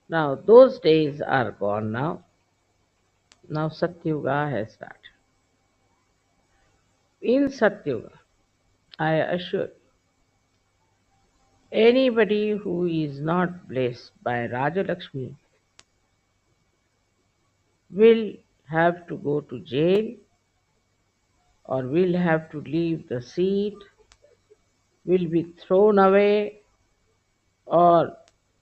Now those days are gone now. Now Satyuga has started. In Satyuga, I assure you, anybody who is not blessed by Rajalakshmi will have to go to jail or will have to leave the seat, will be thrown away, or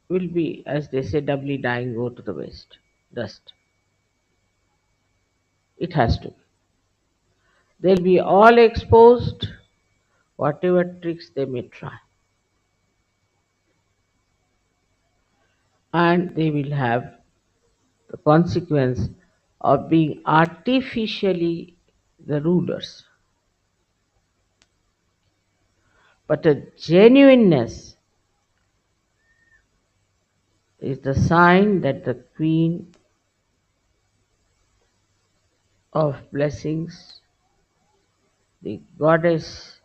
will be, as they say, doubly dying, go to the waste, dust. It has to. They'll be all exposed, whatever tricks they may try. And they will have the consequence of being artificially the rulers. But a genuineness is the sign that the Queen of Blessings, the goddess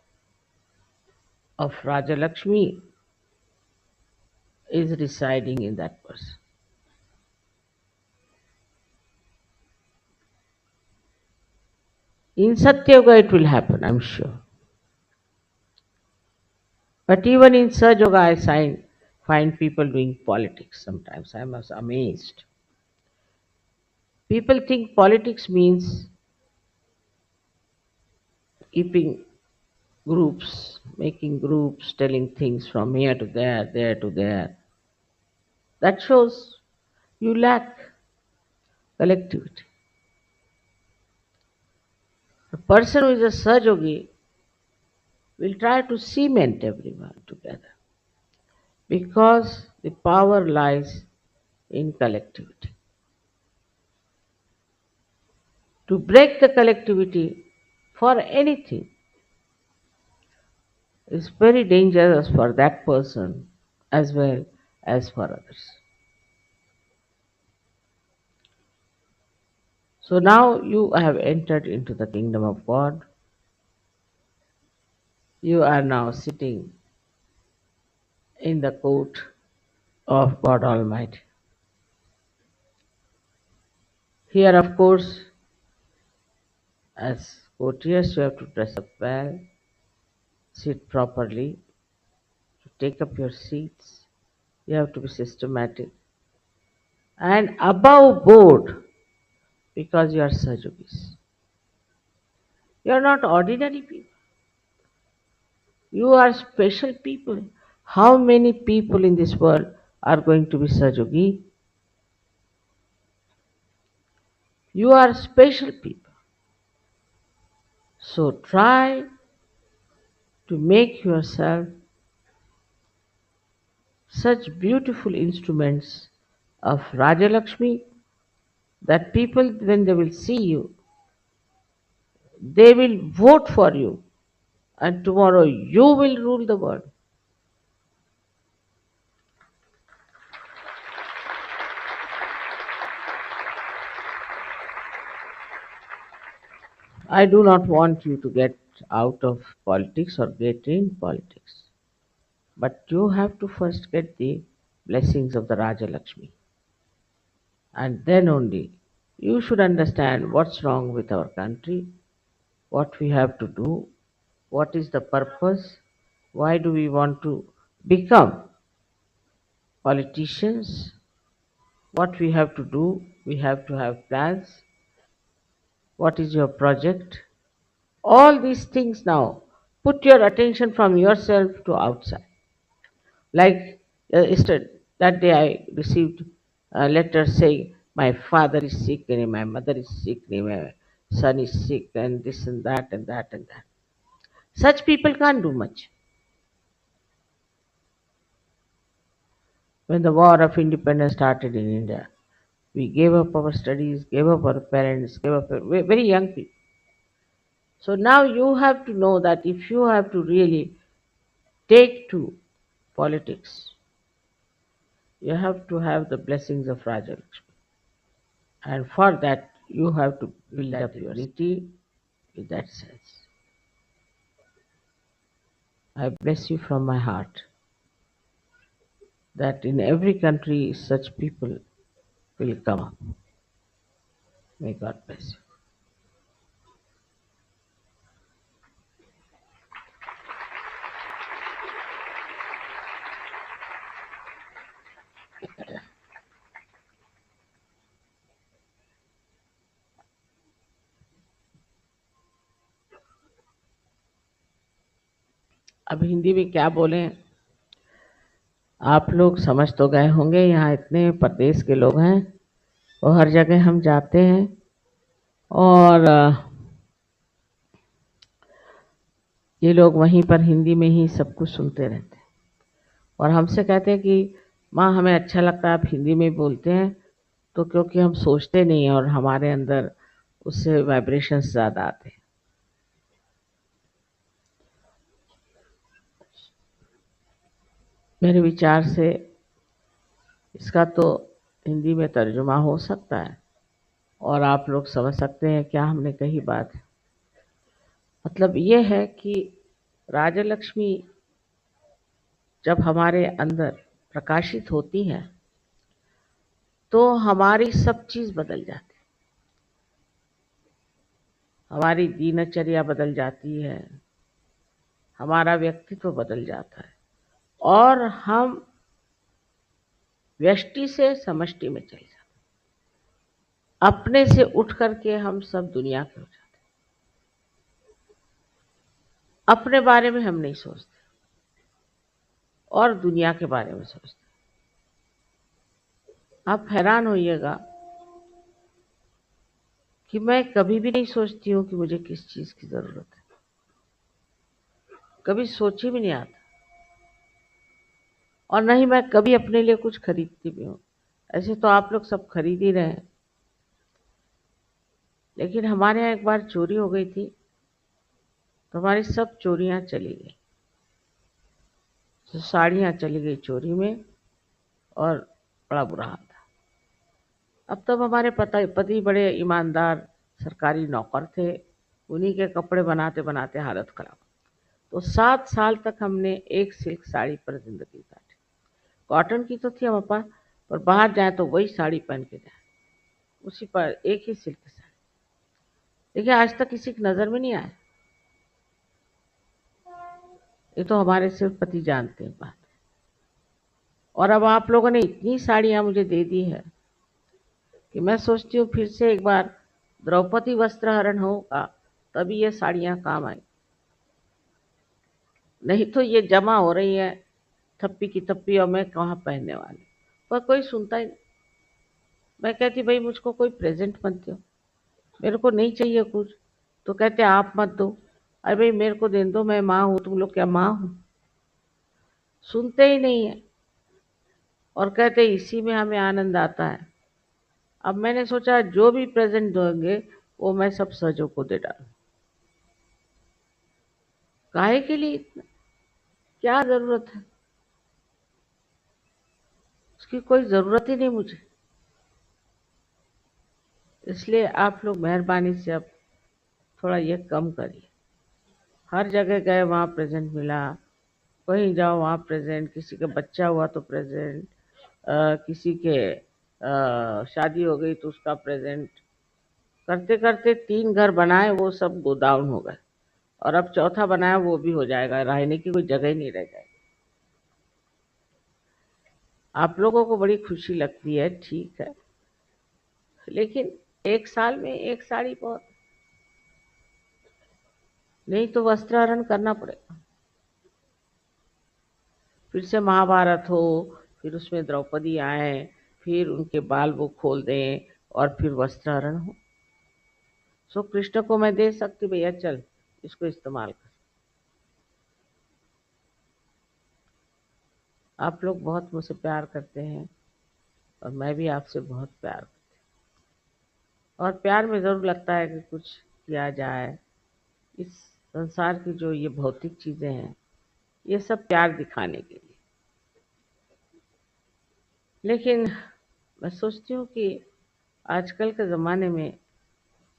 of Rajalakshmi, is residing in that person. In Satyoga it will happen, I'm sure. But even in Sajoga find people doing politics sometimes. I'm amazed. People think politics means keeping groups, making groups, telling things from here to there to there. That shows you lack collectivity. A person who is a Sajogi will try to cement everyone together because the power lies in collectivity. To break the collectivity for anything is very dangerous for that person as well as for others. So now you have entered into the kingdom of God. You are now sitting in the court of God Almighty. Here, of course, as courtiers, you have to dress up well, sit properly, to take up your seats. You have to be systematic and above board because you are Sajogis. You are not ordinary people. You are special people. How many people in this world are going to be Sajogi? You are special people. So try to make yourself such beautiful instruments of Rajalakshmi that people, when they will see you, they will vote for you, and tomorrow you will rule the world. I do not want you to get out of politics or get in politics, but you have to first get the blessings of the Rajalakshmi, and then only you should understand what's wrong with our country, what we have to do, what is the purpose, why do we want to become politicians, what we have to do, we have to have plans, what is your project, all these things now. Put your attention from yourself to outside. Like that day I received a letter saying my father is sick and my mother is sick and my son is sick and this and that and that and that. Such people can't do much. When the war of independence started in India, we gave up our studies, gave up our parents, gave up very young people. So now you have to know that if you have to really take to politics, you have to have the blessings of Rajalakshmi. And for that, you have to build up your city with that sense. I bless you from my heart that in every country such people will come up. May God bless you. अब हिंदी में क्या बोलें, आप लोग समझ तो गए होंगे। यहाँ इतने प्रदेश के लोग हैं और हर जगह हम जाते हैं और ये लोग वहीं पर हिंदी में ही सब कुछ सुनते रहते हैं और हमसे कहते हैं कि माँ हमें अच्छा लगता है आप हिंदी में बोलते हैं, तो क्योंकि हम सोचते नहीं हैं और हमारे अंदर उससे वाइब्रेशंस ज़्यादा आते हैं। मेरे विचार से इसका तो हिंदी में तर्जुमा हो सकता है और आप लोग समझ सकते हैं क्या हमने कही बात। मतलब ये है कि राजा लक्ष्मी जब हमारे अंदर प्रकाशित होती है तो हमारी सब चीज़ बदल जाती है, हमारी दिनचर्या बदल जाती है, हमारा व्यक्तित्व बदल जाता है और हम व्यष्टि से समष्टि में चले जाते हैं। अपने से उठ करके हम सब दुनिया के हो जाते हैं। अपने बारे में हम नहीं सोचते और दुनिया के बारे में सोचते। आप हैरान होइएगा कि मैं कभी भी नहीं सोचती हूँ कि मुझे किस चीज़ की ज़रूरत है, कभी सोच ही भी नहीं आता और न ही मैं कभी अपने लिए कुछ खरीदती भी हूँ। ऐसे तो आप लोग सब खरीद ही रहे हैं, लेकिन हमारे यहाँ एक बार चोरी हो गई थी तो हमारी सब चोरियाँ चली गई। तो साड़ियाँ चली गई चोरी में और बड़ा बुरा हाल था। अब तब हमारे पति बड़े ईमानदार सरकारी नौकर थे, उन्हीं के कपड़े बनाते बनाते हालत खराब। तो 7 साल तक हमने एक सिल्क साड़ी पर जिंदगी काटी। कॉटन की तो थी हमारे पास, पर बाहर जाए तो वही साड़ी पहन के जाए, उसी पर एक ही सिल्क साड़ी। देखिए आज तक किसी की नज़र में नहीं आया। ये तो हमारे सिर्फ पति जानते हैं बात। और अब आप लोगों ने इतनी साड़ियाँ मुझे दे दी है कि मैं सोचती हूँ फिर से एक बार द्रौपदी वस्त्रहरण होगा तभी ये साड़ियाँ काम आई, नहीं तो ये जमा हो रही है थप्पी की थप्पी और मैं कहाँ पहनने वाली। पर कोई सुनता ही नहीं। मैं कहती भाई मुझको कोई प्रेजेंट मत दो, मेरे को नहीं चाहिए कुछ। तो कहते आप मत दो, अरे भाई मेरे को दे दो, मैं माँ हूँ, तुम लोग क्या माँ हो? सुनते ही नहीं है और कहते इसी में हमें आनंद आता है। अब मैंने सोचा जो भी प्रेजेंट दोगे वो मैं सब सजों को दे डालूं। काहे के लिए इतना, क्या जरूरत है उसकी? कोई जरूरत ही नहीं मुझे। इसलिए आप लोग मेहरबानी से अब थोड़ा ये कम करिए। हर जगह गए वहाँ प्रेजेंट मिला, कहीं जाओ वहाँ प्रेजेंट, किसी का बच्चा हुआ तो प्रेजेंट, किसी के शादी हो गई तो उसका प्रेजेंट। करते करते 3 घर बनाए वो सब गोडाउन हो गए और अब चौथा बनाया वो भी हो जाएगा, रहने की कोई जगह ही नहीं रह जाएगी। आप लोगों को बड़ी खुशी लगती है, ठीक है, लेकिन एक साल में एक साड़ी बहुत, नहीं तो वस्त्रहरण करना पड़ेगा। फिर से महाभारत हो, फिर उसमें द्रौपदी आए, फिर उनके बाल वो खोल दें और फिर वस्त्रहरण हो। सो कृष्ण को मैं दे सकती, भैया चल इसको इस्तेमाल कर। आप लोग बहुत मुझसे प्यार करते हैं और मैं भी आपसे बहुत प्यार करती हूँ। और प्यार में ज़रूर लगता है कि कुछ किया जाए। इस संसार की जो ये भौतिक चीज़ें हैं ये सब प्यार दिखाने के लिए, लेकिन मैं सोचती हूँ कि आजकल के ज़माने में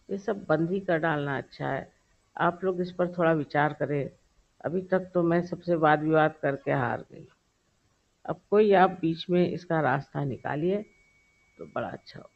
ये सब बंद ही कर डालना अच्छा है। आप लोग इस पर थोड़ा विचार करें। अभी तक तो मैं सबसे वाद विवाद करके हार गई। अब कोई आप बीच में इसका रास्ता निकालिए तो बड़ा अच्छा हो।